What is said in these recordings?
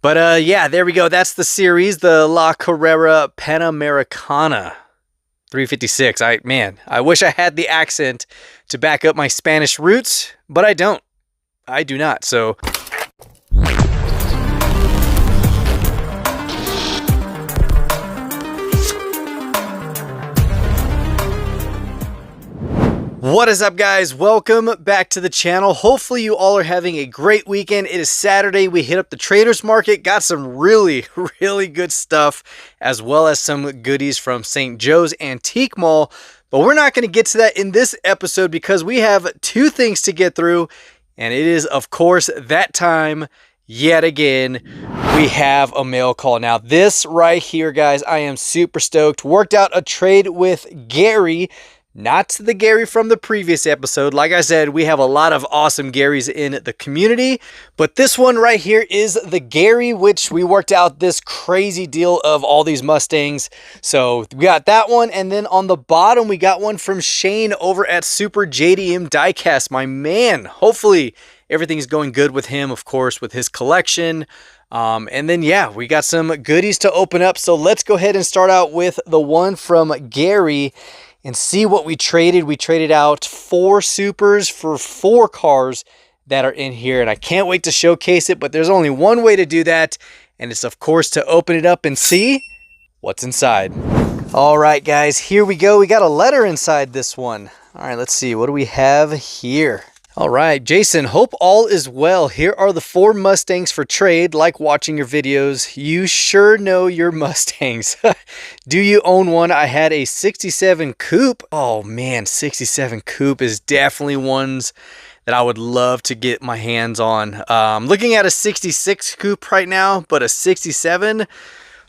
But yeah, there we go. That's the series, the La Carrera Panamericana 356. I wish I had the accent to back up my Spanish roots, but I don't. I do not. So what is up, guys? Welcome back to the channel. Hopefully you all are having a great weekend. It is Saturday. We hit up the traders market, got some really good stuff, as well as some goodies from St. Joe's Antique Mall. But we're not going to get to that in this episode because we have two things to get through. And it is, of course, that time yet again. We have a mail call. Now, this right here, guys, I am super stoked. Worked out a trade with Gary. Not the Gary from the previous episode. Like I said, we have a lot of awesome Garys in the community. But this one right here is the Gary, which we worked out this crazy deal of all these Mustangs. So we got that one. And then on the bottom, we got one from Shane over at Super JDM Diecast. My man, hopefully everything's going good with him, of course, with his collection. And then, yeah, we got some goodies to open up. So let's go ahead and start out with the one from Gary and see what we traded. We traded out 4 Supers for 4 cars that are in here. And I can't wait to showcase it, but there's only one way to do that. And it's, of course, to open it up and see what's inside. All right, guys, here we go. We got a letter inside this one. All right, let's see. What do we have here? All right, Jason, hope all is well. Here are the 4 Mustangs for trade. Like watching your videos. You sure know your Mustangs. Do you own one? I had a 67 Coupe. Oh man, 67 Coupe is definitely ones that I would love to get my hands on. I'm looking at a 66 Coupe right now, but a 67,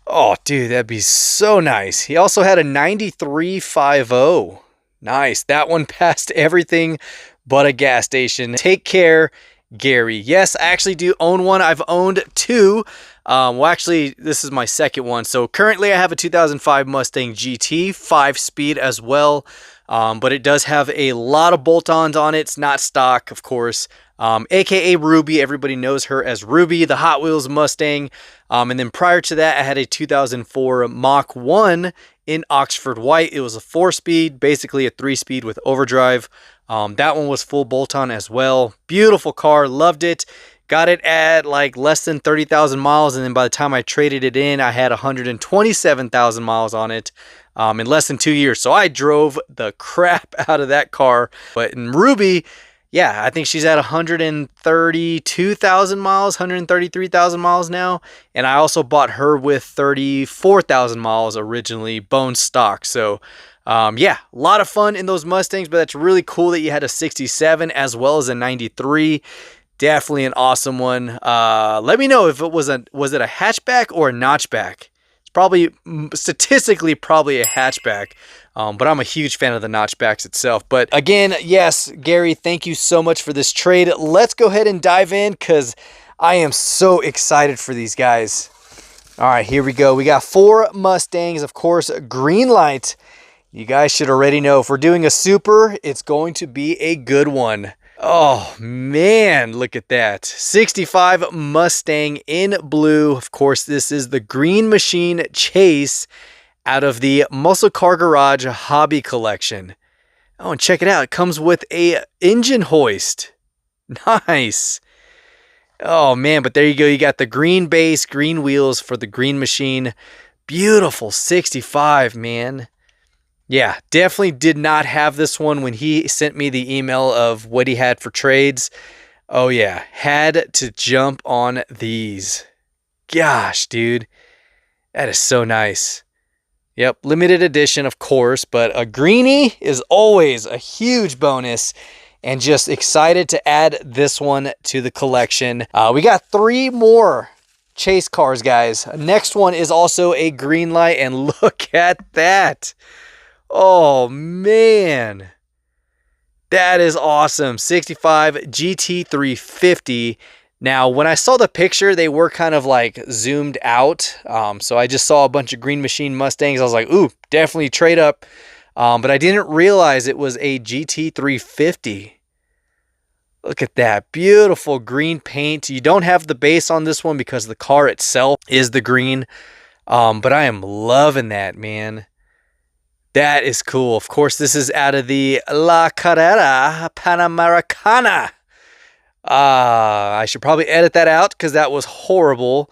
oh dude, that'd be so nice. He also had a 93 50. Nice, that one passed everything but a gas station. Take care, Gary. Yes, I actually do own one. I've owned 2. Well, actually, this is my second one. So currently I have a 2005 Mustang GT, 5-speed as well. But it does have a lot of bolt-ons on it. It's not stock, of course. AKA Ruby. Everybody knows her as Ruby, the Hot Wheels Mustang. And then prior to that, I had a 2004 Mach 1 in Oxford White. It was a 4-speed, basically a 3-speed with overdrive. That one was full bolt-on as well. Beautiful car, loved it. Got it at like less than 30,000 miles, and then by the time I traded it in, I had 127,000 miles on it in less than 2 years. So I drove the crap out of that car. But in Ruby, yeah, I think she's at 132,000 miles, 133,000 miles now. And I also bought her with 34,000 miles originally, bone stock. So yeah, a lot of fun in those Mustangs, but that's really cool that you had a 67 as well as a 93. Definitely an awesome one. Let me know if it was it a hatchback or a notchback. It's probably, statistically, probably a hatchback. But I'm a huge fan of the notchbacks itself. But again, yes, Gary, thank you so much for this trade. Let's go ahead and dive in because I am so excited for these guys. All right, here we go. We got 4 Mustangs, of course, Greenlight. You guys should already know if we're doing a Super, it's going to be a good one. Oh man, look at that. 65 Mustang in blue. Of course, this is the Green Machine Chase out of the Muscle Car Garage Hobby Collection. Oh, and check it out. It comes with a engine hoist. Nice. Oh man, but there you go. You got the green base, green wheels for the Green Machine. Beautiful 65, man. Yeah, definitely did not have this one when he sent me the email of what he had for trades. Oh yeah, had to jump on these. Gosh, dude. That is so nice. Yep, limited edition, of course, but a greenie is always a huge bonus. And just excited to add this one to the collection. We got 3 more chase cars, guys. Next one is also a Greenlight, and look at that. Oh man, that is awesome. 65 GT350. Now, when I saw the picture, they were kind of like zoomed out. So I just saw a bunch of Green Machine Mustangs. I was like, ooh, definitely trade up. But I didn't realize it was a GT350. Look at that beautiful green paint. You don't have the base on this one because the car itself is the green. But I am loving that, man. That is cool. Of course, this is out of the La Carrera Panamericana. I should probably edit that out because that was horrible.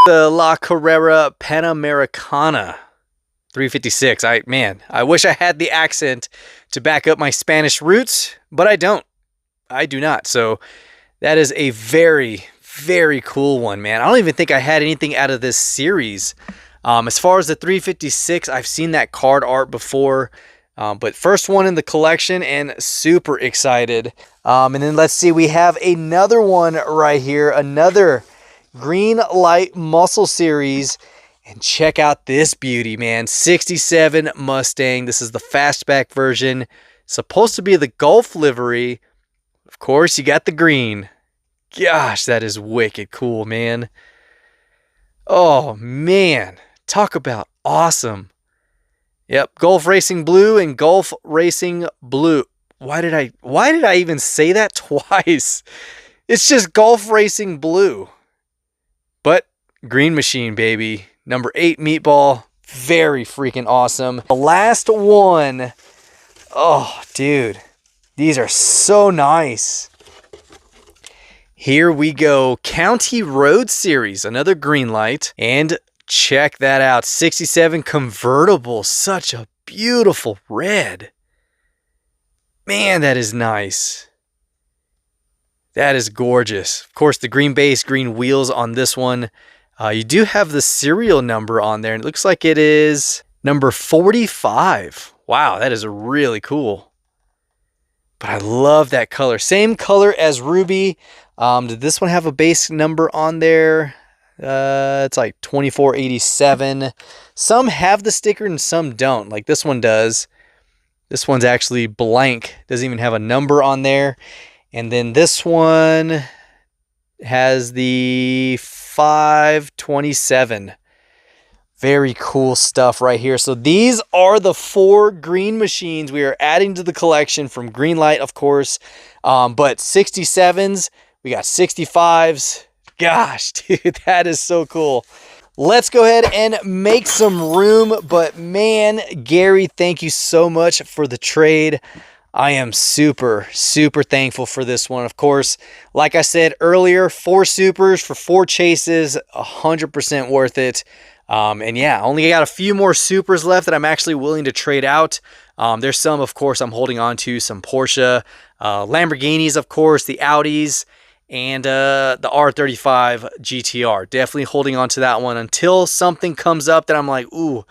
The La Carrera Panamericana 356. I wish I had the accent to back up my Spanish roots, but I don't. I do not. So that is a very, very cool one, man. I don't even think I had anything out of this series. As far as the 356, I've seen that card art before, but first one in the collection and super excited. And then let's see, we have another one right here, another Greenlight Muscle Series. And check out this beauty, man. 67 Mustang. This is the fastback version. Supposed to be the Gulf livery. Of course, you got the green. Gosh, that is wicked cool, man. Oh, man. Talk about awesome. Yep, Gulf Racing Blue and Gulf Racing Blue. Why did I even say that twice? It's just Gulf Racing Blue. But Green Machine, baby. Number 8 Meatball. Very freaking awesome. The last one. Oh, dude. These are so nice. Here we go. County Road Series. Another Greenlight. And check that out. 67 convertible. Such a beautiful red. Man, that is nice. That is gorgeous. Of course, the green base, green wheels on this one. You do have the serial number on there, and it looks like it is number 45. Wow, that is really cool. But I love that color. Same color as Ruby. Did this one have a base number on there? It's like 2487. Some have the sticker and some don't. Like this one does. This one's actually blank. Doesn't even have a number on there. And then this one has the 527. Very cool stuff right here. So these are the 4 green machines we are adding to the collection from Greenlight, of course. But 67s, we got 65s. Gosh, dude, that is so cool. Let's go ahead and make some room. But man, Gary, thank you so much for the trade. I am super, super thankful for this one. Of course, like I said earlier, 4 supers for 4 chases, 100% worth it. And yeah, only got a few more supers left that I'm actually willing to trade out. There's some, of course, I'm holding on to, some Porsche, Lamborghinis, of course, the Audis, and the R35 GTR. Definitely holding on to that one until something comes up that I'm like, ooh,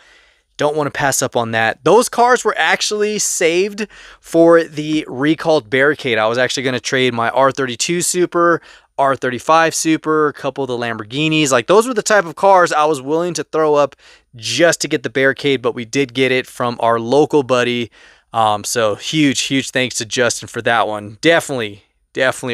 don't want to pass up on that. Those cars were actually saved for the recalled Barricade. I was actually going to trade my R32 Super, R35 Super, a couple of the Lamborghinis. Like those were the type of cars I was willing to throw up just to get the Barricade, but we did get it from our local buddy. So huge thanks to Justin for that one. Definitely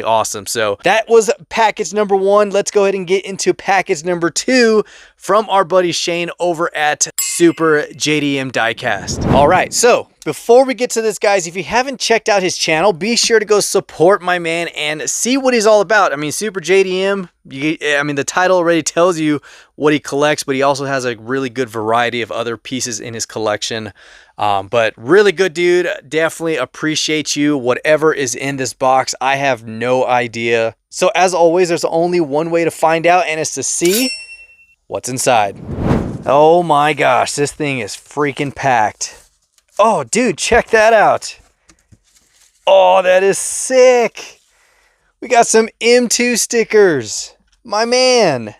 awesome. So that was package number 1. Let's go ahead and get into package number 2 from our buddy Shane over at Super JDM Diecast. All right, so before we get to this, guys, if you haven't checked out his channel, be sure to go support my man and see what he's all about. I mean, Super JDM, the title already tells you what he collects, but he also has a really good variety of other pieces in his collection. But really good dude. Definitely appreciate you. Whatever is in this box, I have no idea. So as always, there's only one way to find out, and it's to see what's inside. Oh my gosh, this thing is freaking packed. Oh, dude, check that out. Oh, that is sick. We got some M2 stickers. My man.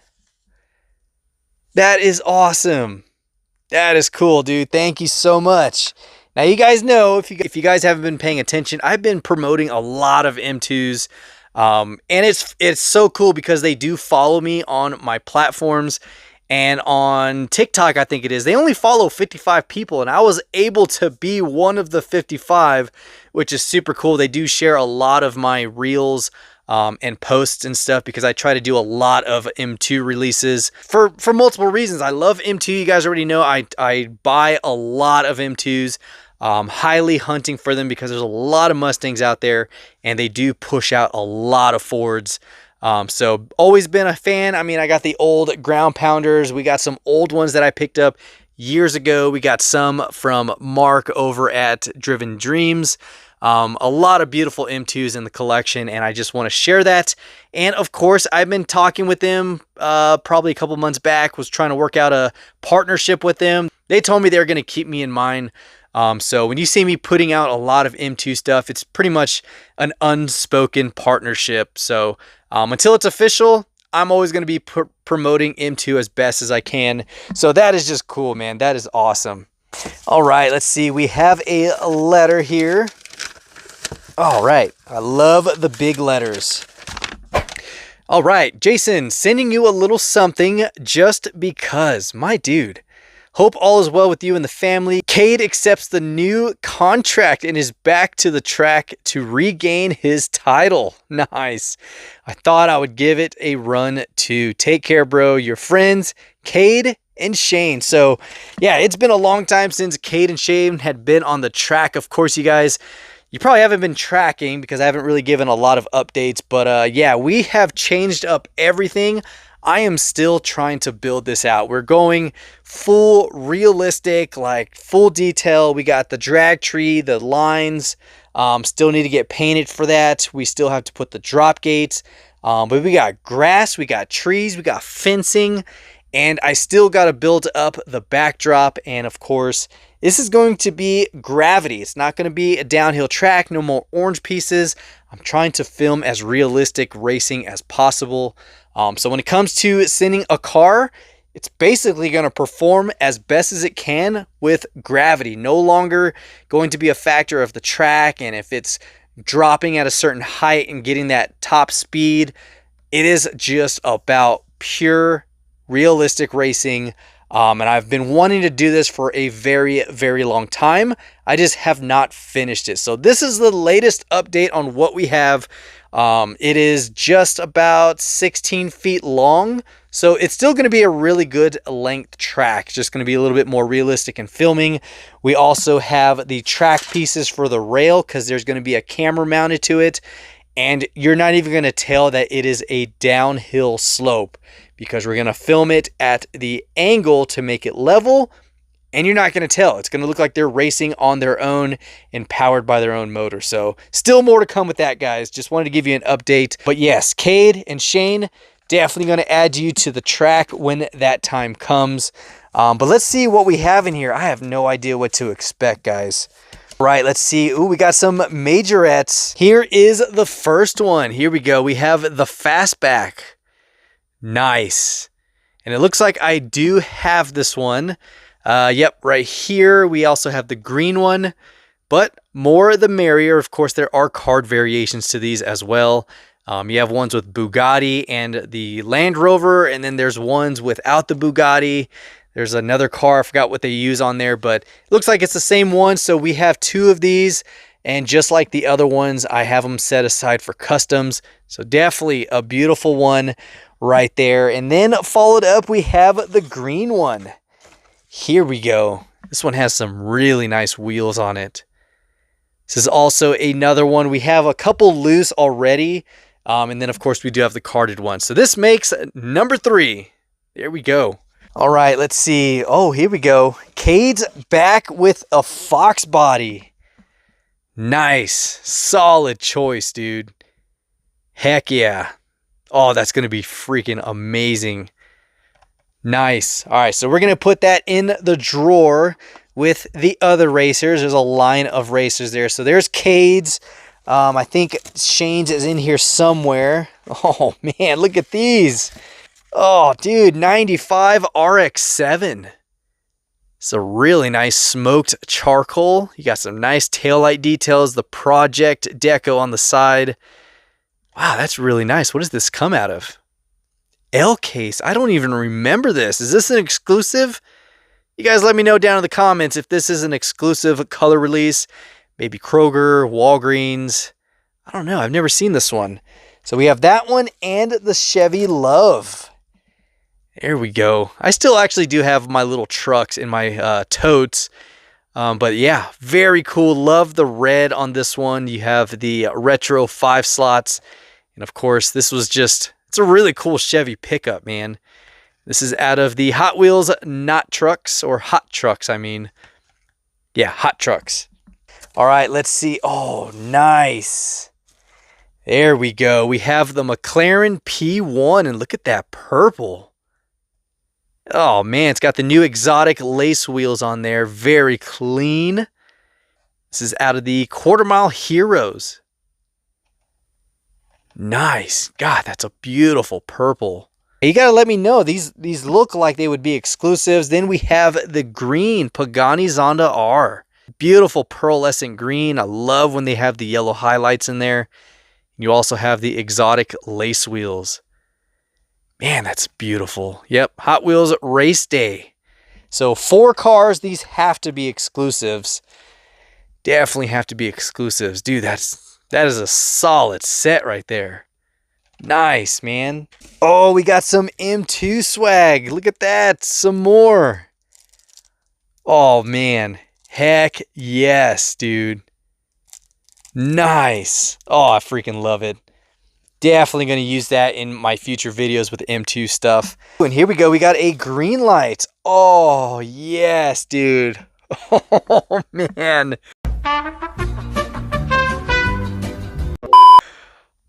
That is awesome. That is cool, dude. Thank you so much. Now, you guys know, if you guys haven't been paying attention, I've been promoting a lot of M2s. And it's so cool because they do follow me on my platforms. And on TikTok, I think it is, they only follow 55 people. And I was able to be one of the 55, which is super cool. They do share a lot of my reels and posts and stuff because I try to do a lot of M2 releases for multiple reasons. I love M2. You guys already know I buy a lot of M2s. highly hunting for them because there's a lot of Mustangs out there and they do push out a lot of Fords. So always been a fan. I mean, I got the old ground pounders. We got some old ones that I picked up years ago. We got some from Mark over at Driven Dreams. A lot of beautiful M2s in the collection, and I just want to share that. And of course, I've been talking with them probably a couple months back, was trying to work out a partnership with them. They told me they're going to keep me in mind. So when you see me putting out a lot of M2 stuff, it's pretty much an unspoken partnership. So until it's official, I'm always going to be promoting M2 as best as I can. So that is just cool, man. That is awesome. All right, let's see. We have a letter here. All right, I love the big letters. All right, Jason, sending you a little something just because, my dude. Hope all is well with you and the family. Cade accepts the new contract and is back to the track to regain his title. Nice. I thought I would give it a run too. Take care, bro. Your friends, Cade and Shane. So, yeah, it's been a long time since Cade and Shane had been on the track. Of course, you guys, you probably haven't been tracking because I haven't really given a lot of updates. But, yeah, we have changed up everything. I am still trying to build this out. We're going full realistic, like full detail. We got the drag tree, the lines, still need to get painted for that. We still have to put the drop gates, but we got grass, we got trees, we got fencing, and I still got to build up the backdrop. And of course, this is going to be gravity. It's not going to be a downhill track, no more orange pieces. I'm trying to film as realistic racing as possible. So when it comes to sending a car, it's basically going to perform as best as it can with gravity. No longer going to be a factor of the track and if it's dropping at a certain height and getting that top speed. It is just about pure realistic racing. And I've been wanting to do this for a very, very long time. I just have not finished it. So this is the latest update on what we have. It is just about 16 feet long. So it's still going to be a really good length track. It's just going to be a little bit more realistic in filming. We also have the track pieces for the rail because there's going to be a camera mounted to it. And you're not even going to tell that it is a downhill slope because we're going to film it at the angle to make it level. And you're not going to tell. It's going to look like they're racing on their own and powered by their own motor. So still more to come with that, guys. Just wanted to give you an update. But yes, Cade and Shane, definitely going to add you to the track when that time comes. But let's see what we have in here. I have no idea what to expect, guys. Right, let's see. Ooh, we got some majorettes. Here is the first one. Here we go. We have the fastback. Nice. And it looks like I do have this one. Yep, right here. We also have the green one, but more the merrier. Of course, there are card variations to these as well. You have ones with Bugatti and the Land Rover, and then there's ones without the Bugatti. There's another car, I forgot what they use on there, but it looks like it's the same one. So we have two of these, and just like the other ones, I have them set aside for customs. So definitely a beautiful one right there. And then followed up, we have the green one. Here we go. This one has some really nice wheels on it. This is also another one. We have a couple loose already. And then, of course, we do have the carded one. So this makes number 3. There we go. All right, let's see. Oh, here we go. Cade's back with a Fox body. Nice. Solid choice, dude. Heck yeah. Oh, that's going to be freaking amazing. Nice. All right, so we're going to put that in the drawer with the other racers. There's a line of racers there. So there's Cade's. I think Shane's is in here somewhere. Oh, man, look at these. Oh, dude, 95 RX-7. It's a really nice smoked charcoal. You got some nice taillight details. The Project Deco on the side. Wow, that's really nice. What does this come out of? L case. I don't even remember this. Is this an exclusive? You guys let me know down in the comments if this is an exclusive color release. Maybe Kroger, Walgreens. I don't know. I've never seen this one. So we have that one and the Chevy Love. There we go. I still actually do have my little trucks in my totes. But yeah, very cool. Love the red on this one. You have the retro 5 slots. And of course, this was just, it's a really cool Chevy pickup, man. This is out of the Hot Wheels Not Trucks, or Hot Trucks, I mean. Yeah, Hot Trucks. All right, let's see. Oh, nice. There we go. We have the McLaren P1, and look at that purple. Oh, man, it's got the new exotic lace wheels on there. Very clean. This is out of the Quarter Mile Heroes. Nice. God, that's a beautiful purple. You got to let me know. These look like they would be exclusives. Then we have the green Pagani Zonda R. Beautiful pearlescent green. I love when they have the yellow highlights in there. You also have the exotic lace wheels. Man, that's beautiful. Yep, Hot Wheels Race Day. So 4 cars, these have to be exclusives. Definitely have to be exclusives. Dude, that is a solid set right there. Nice, man. Oh, we got some M2 swag. Look at that. Some more. Oh, man. Heck yes, dude. Nice. Oh, I freaking love it. Definitely going to use that in my future videos with M2 stuff. And here we go. We got a Greenlight. Oh, yes, dude. Oh, man.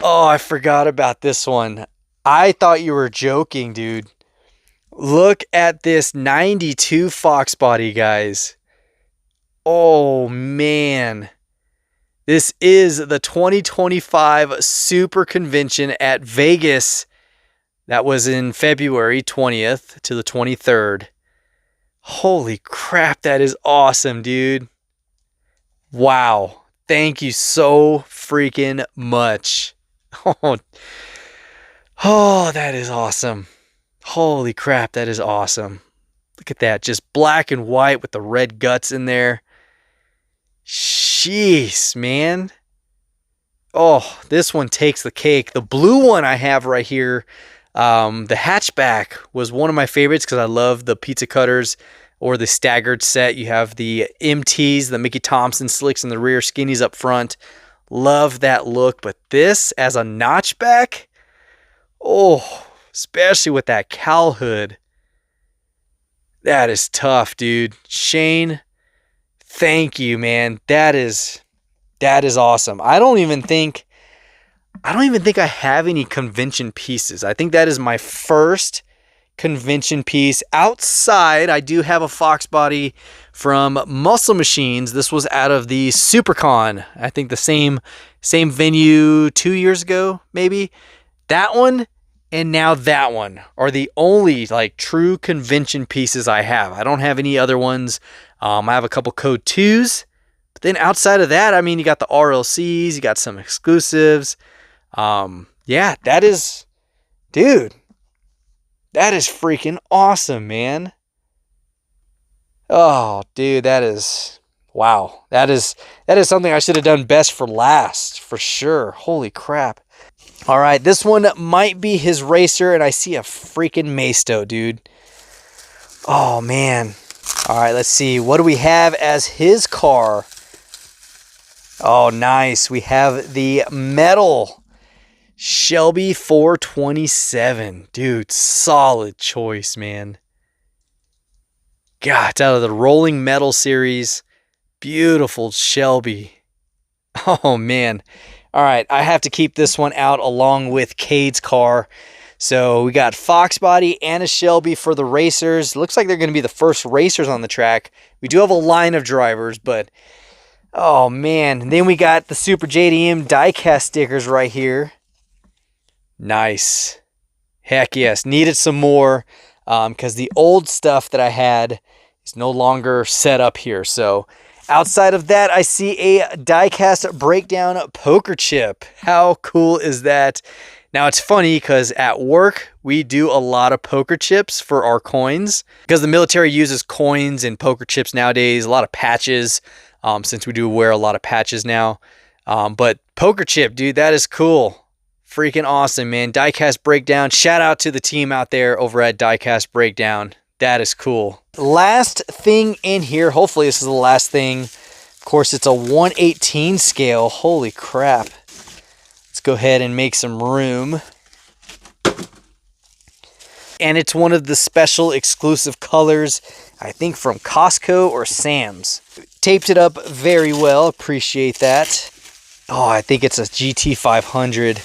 Oh, I forgot about this one. I thought you were joking, dude. Look at this 92 Fox body, guys. Oh, man. This is the 2025 Super Convention at Vegas. That was in February 20th to the 23rd. Holy crap, that is awesome, dude. Wow. Thank you so freaking much. Oh, that is awesome. Holy crap, that is awesome. Look at that. Just black and white with the red guts in there. Jeez, man. Oh, this one takes the cake. The blue one I have right here, the hatchback, was one of my favorites because I love the pizza cutters or the staggered set. You have the MTs, the Mickey Thompson slicks in the rear, skinnies up front. Love that look. But this as a notchback, oh, especially with that cowl hood, that is tough, dude. Shane, thank you, man. That is awesome. I don't even think I have any convention pieces. I think that is my first convention piece. Outside, I do have a Fox body from Muscle Machines. This was out of the SuperCon. I think the same venue 2 years ago, maybe. That one and now that one are the only like true convention pieces I have. I don't have any other ones. I have a couple Code 2s. But then outside of that, I mean, you got the RLCs, you got some exclusives. Yeah, that is, dude, that is freaking awesome, man. Oh, dude, that is, wow. That is something I should have done best for last, for sure. Holy crap. All right, this one might be his racer, and I see a freaking Maisto, dude. Oh, man. All right, let's see. What do we have as his car? Oh, nice. We have the metal Shelby 427. Dude, solid choice, man. God, it's out of the Rolling Metal series. Beautiful Shelby. Oh, man. All right, I have to keep this one out along with Cade's car. So we got Fox body and a Shelby for the racers. Looks like they're going to be the first racers on the track. We do have a line of drivers, but oh, man. And then we got the Super JDM Diecast stickers right here. Nice. Heck yes. Needed some more because the old stuff that I had is no longer set up here. So outside of that, I see a Diecast Breakdown poker chip. How cool is that? Now, it's funny because at work, we do a lot of poker chips for our coins because the military uses coins and poker chips nowadays, a lot of patches, since we do wear a lot of patches now. But poker chip, dude, that is cool. Freaking awesome, man. Diecast Breakdown. Shout out to the team out there over at Diecast Breakdown. That is cool. Last thing in here, hopefully this is the last thing. Of course, it's a 1/18 scale. Holy crap. Let's go ahead and make some room. And it's one of the special exclusive colors, I think from Costco or Sam's. Taped it up very well, appreciate that. Oh, I think it's a GT 500.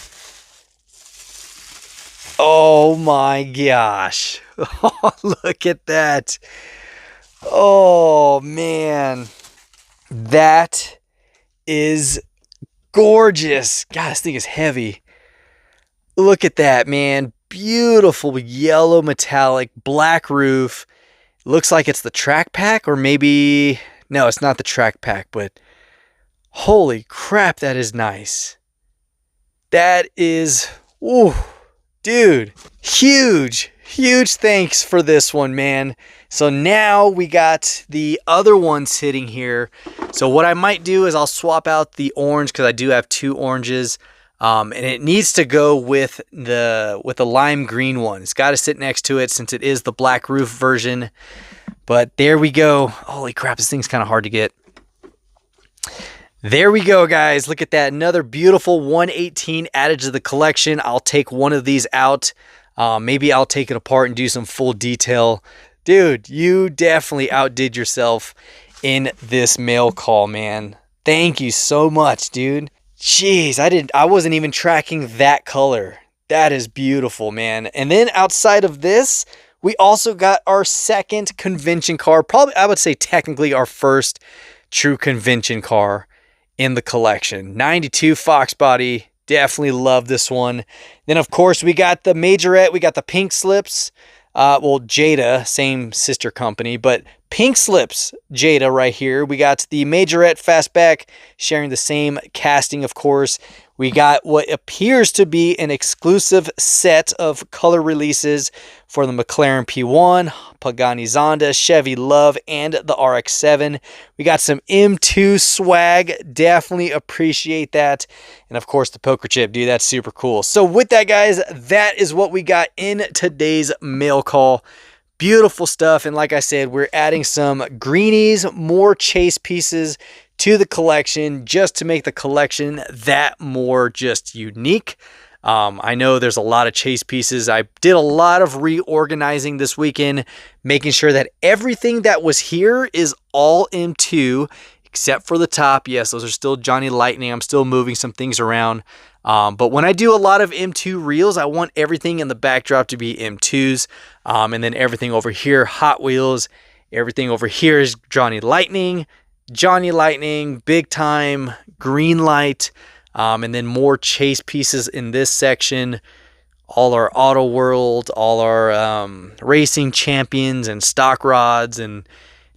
Oh my gosh. Oh, look at that. Oh man. That is gorgeous. God, this thing is heavy. Look at that, man. Beautiful yellow metallic, black roof. Looks like it's the track pack, or maybe... No, it's not the track pack, but... Holy crap, that is nice. That is... Ooh, dude. Huge thanks for this one, man. So now we got the other one sitting here. So what I might do is I'll swap out the orange, because I do have 2 oranges. And it needs to go with the lime green one. It's got to sit next to it since it is the black roof version. But there we go. Holy crap, this thing's kind of hard to get. There we go, guys. Look at that. Another beautiful 1/18 added to the collection. I'll take one of these out. Maybe I'll take it apart and do some full detail. Dude, you definitely outdid yourself in this mail call, man. Thank you so much, dude. Jeez, I wasn't even tracking that color. That is beautiful, man. And then outside of this, we also got our second convention car. Probably, I would say technically our first true convention car in the collection. 92 Fox body. Definitely love this one. Then, of course, we got the Majorette. We got the Pink Slips. Well, Jada, same sister company, but Pink Slips Jada right here. We got the Majorette Fastback sharing the same casting, of course. We got what appears to be an exclusive set of color releases for the McLaren P1, Pagani Zonda, Chevy Love, and the RX-7. We got some M2 swag. Definitely appreciate that. And of course, the poker chip, dude, that's super cool. So with that, guys, that is what we got in today's mail call. Beautiful stuff. And like I said, we're adding some greenies, more chase pieces to the collection just to make the collection that more just unique. I know there's a lot of chase pieces. I did a lot of reorganizing this weekend, making sure that everything that was here is all M2 except for the top. Yes, those are still Johnny Lightning. I'm still moving some things around. But when I do a lot of M2 reels, I want everything in the backdrop to be M2s. And then everything over here, Hot Wheels. Everything over here is Johnny Lightning, Big Time, Greenlight, and then more chase pieces in this section. All our Auto World, all our racing champions and stock rods, and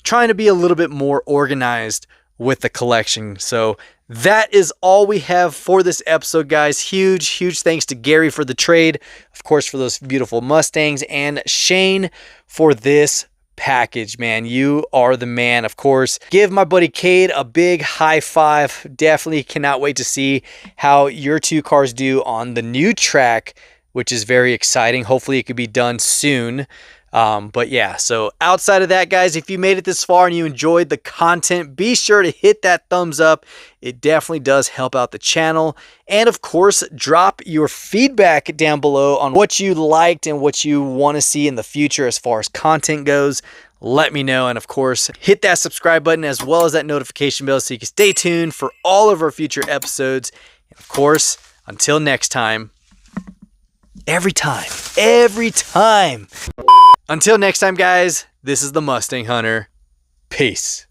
trying to be a little bit more organized with the collection. So that is all we have for this episode, guys. Huge thanks to Gary for the trade, of course, for those beautiful Mustangs, and Shane for this package, man. You are the man. Of course, give my buddy Cade a big high five. Definitely cannot wait to see how your 2 cars do on the new track, which is very exciting. Hopefully it could be done soon. But yeah, so outside of that, guys, if you made it this far and you enjoyed the content, be sure to hit that thumbs up. It definitely does help out the channel. And of course, drop your feedback down below on what you liked and what you want to see in the future as far as content goes. Let me know. And of course, hit that subscribe button as well as that notification bell so you can stay tuned for all of our future episodes. And of course, until next time, every time. Until next time, guys, this is the Mustang Hunter. Peace.